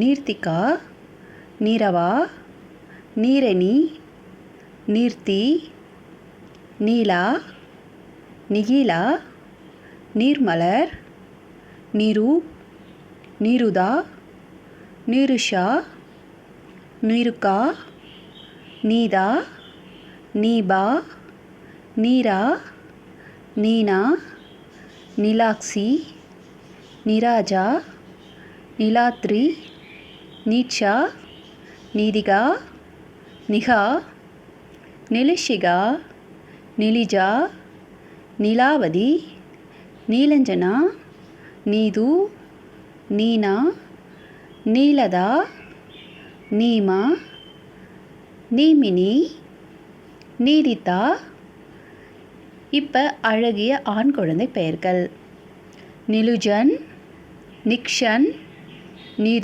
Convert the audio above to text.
நீர்த்திகா, நீரவா, நீரணி, நீர்த்தி, நீலா, நிகிலா, நீர்மலர், நீரு, நீருதா, நீருஷா, நீருக்கா, நீதா, நீபா, நீரா, நீனா, நீலாக்ஷி, நீராஜா, நீலாத்ரி, நீட்சா, நீதிகா, நிகா, நிலிஷிகா, நிலிஜா, நீலாவதி, நீலஞ்சனா, நீது, நீனா, நீலதா, நீமா, நீமினி, நீதிதா. இப்போ அழகிய ஆண் குழந்தை பெயர்கள்: நிலுஜன், நிக்ஷன், நீது.